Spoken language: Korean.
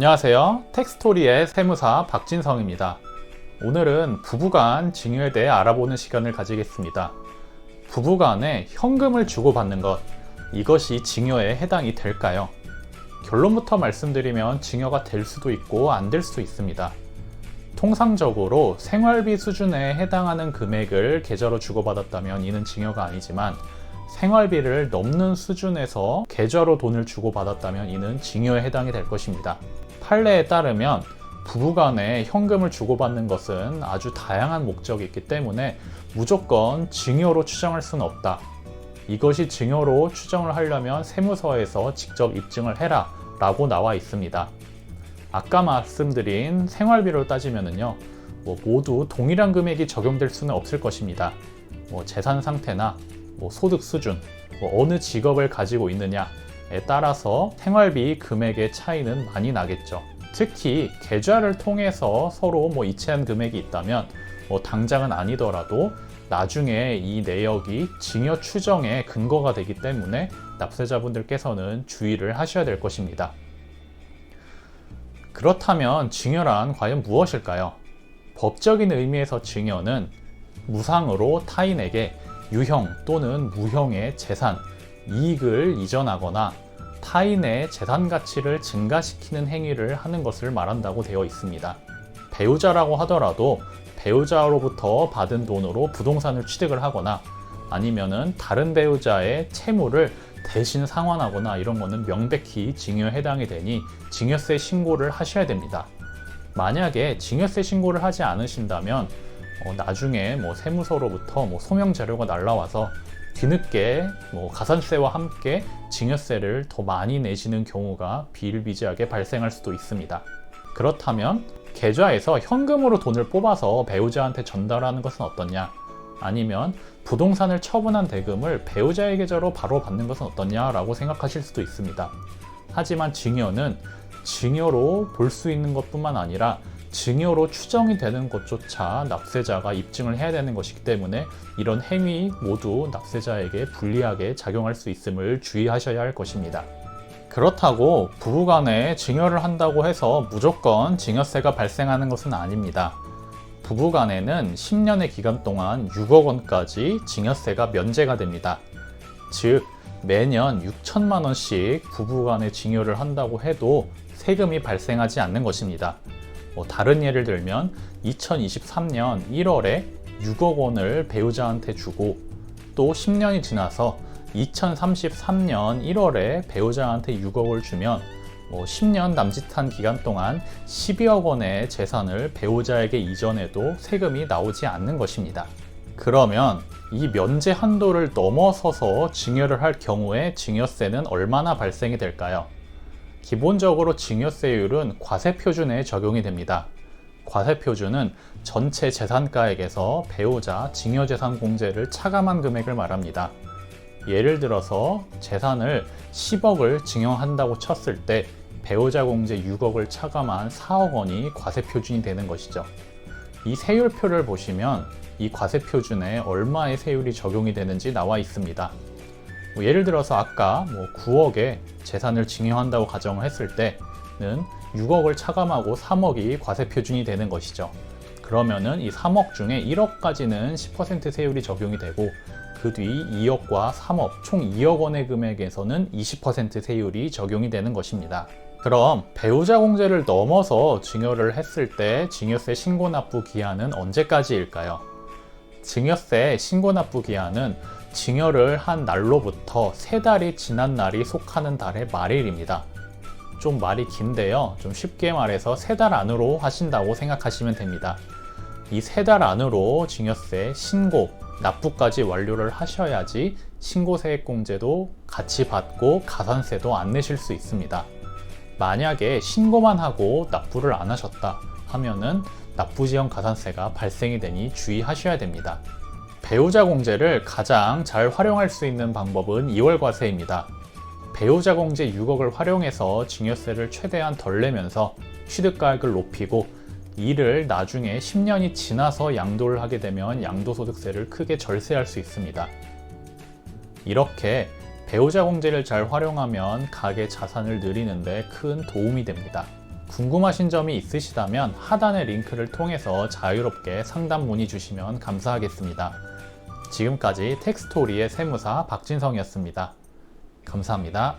안녕하세요. 텍스토리의 세무사 박진성입니다. 오늘은 부부간 증여에 대해 알아보는 시간을 가지겠습니다. 부부간에 현금을 주고받는 것, 이것이 증여에 해당이 될까요? 결론부터 말씀드리면 증여가 될 수도 있고 안 될 수도 있습니다. 통상적으로 생활비 수준에 해당하는 금액을 계좌로 주고받았다면 이는 증여가 아니지만, 생활비를 넘는 수준에서 계좌로 돈을 주고받았다면 이는 증여에 해당이 될 것입니다. 판례에 따르면 부부간에 현금을 주고받는 것은 아주 다양한 목적이 있기 때문에 무조건 증여로 추정할 수는 없다. 이것이 증여로 추정을 하려면 세무서에서 직접 입증을 해라 라고 나와 있습니다. 아까 말씀드린 생활비로 따지면은요, 모두 동일한 금액이 적용될 수는 없을 것입니다. 재산 상태나 소득 수준, 어느 직업을 가지고 있느냐에 따라서 생활비 금액의 차이는 많이 나겠죠. 특히 계좌를 통해서 서로 이체한 금액이 있다면 당장은 아니더라도 나중에 이 내역이 증여 추정의 근거가 되기 때문에 납세자분들께서는 주의를 하셔야 될 것입니다. 그렇다면 증여란 과연 무엇일까요? 법적인 의미에서 증여는 무상으로 타인에게 유형 또는 무형의 재산, 이익을 이전하거나 타인의 재산 가치를 증가시키는 행위를 하는 것을 말한다고 되어 있습니다. 배우자라고 하더라도 배우자로부터 받은 돈으로 부동산을 취득을 하거나 아니면은 다른 배우자의 채무를 대신 상환하거나 이런 거는 명백히 증여에 해당이 되니 증여세 신고를 하셔야 됩니다. 만약에 증여세 신고를 하지 않으신다면 나중에 세무서로부터 소명 자료가 날라와서 뒤늦게 가산세와 함께 증여세를 더 많이 내시는 경우가 비일비재하게 발생할 수도 있습니다. 그렇다면 계좌에서 현금으로 돈을 뽑아서 배우자한테 전달하는 것은 어떠냐? 아니면 부동산을 처분한 대금을 배우자의 계좌로 바로 받는 것은 어떠냐라고 생각하실 수도 있습니다. 하지만 증여는 증여로 볼 수 있는 것뿐만 아니라 증여로 추정이 되는 것조차 납세자가 입증을 해야 되는 것이기 때문에 이런 행위 모두 납세자에게 불리하게 작용할 수 있음을 주의하셔야 할 것입니다. 그렇다고 부부간에 증여를 한다고 해서 무조건 증여세가 발생하는 것은 아닙니다. 부부간에는 10년의 기간 동안 6억 원까지 증여세가 면제가 됩니다. 즉 매년 6천만 원씩 부부간에 증여를 한다고 해도 세금이 발생하지 않는 것입니다. 다른 예를 들면 2023년 1월에 6억 원을 배우자한테 주고 또 10년이 지나서 2033년 1월에 배우자한테 6억을 주면 10년 남짓한 기간 동안 12억 원의 재산을 배우자에게 이전해도 세금이 나오지 않는 것입니다. 그러면 이 면제 한도를 넘어서서 증여를 할 경우에 증여세는 얼마나 발생이 될까요? 기본적으로 증여세율은 과세표준에 적용이 됩니다. 과세표준은 전체 재산가액에서 배우자 증여재산 공제를 차감한 금액을 말합니다. 예를 들어서 재산을 10억을 증여한다고 쳤을 때 배우자 공제 6억을 차감한 4억 원이 과세표준이 되는 것이죠. 이 세율표를 보시면 이 과세표준에 얼마의 세율이 적용이 되는지 나와 있습니다. 예를 들어서 아까 9억의 재산을 증여한다고 가정을 했을 때는 6억을 차감하고 3억이 과세표준이 되는 것이죠. 그러면은 이 3억 중에 1억까지는 10% 세율이 적용이 되고 그 뒤 2억과 3억, 총 2억 원의 금액에서는 20% 세율이 적용이 되는 것입니다. 그럼 배우자 공제를 넘어서 증여를 했을 때 증여세 신고 납부 기한은 언제까지일까요? 증여세 신고 납부 기한은 증여를 한 날로부터 3달이 지난 날이 속하는 달의 말일입니다. 좀 말이 긴데요. 좀 쉽게 말해서 3달 안으로 하신다고 생각하시면 됩니다. 이 3달 안으로 증여세 신고, 납부까지 완료를 하셔야지 신고세액공제도 같이 받고 가산세도 안 내실 수 있습니다. 만약에 신고만 하고 납부를 안 하셨다 하면은 납부지연 가산세가 발생이 되니 주의하셔야 됩니다. 배우자 공제를 가장 잘 활용할 수 있는 방법은 2월 과세입니다. 배우자 공제 6억을 활용해서 증여세를 최대한 덜 내면서 취득가액을 높이고 이를 나중에 10년이 지나서 양도를 하게 되면 양도소득세를 크게 절세할 수 있습니다. 이렇게 배우자 공제를 잘 활용하면 가계 자산을 늘리는 데 큰 도움이 됩니다. 궁금하신 점이 있으시다면 하단의 링크를 통해서 자유롭게 상담 문의 주시면 감사하겠습니다. 지금까지 텍스토리의 세무사 박진성이었습니다. 감사합니다.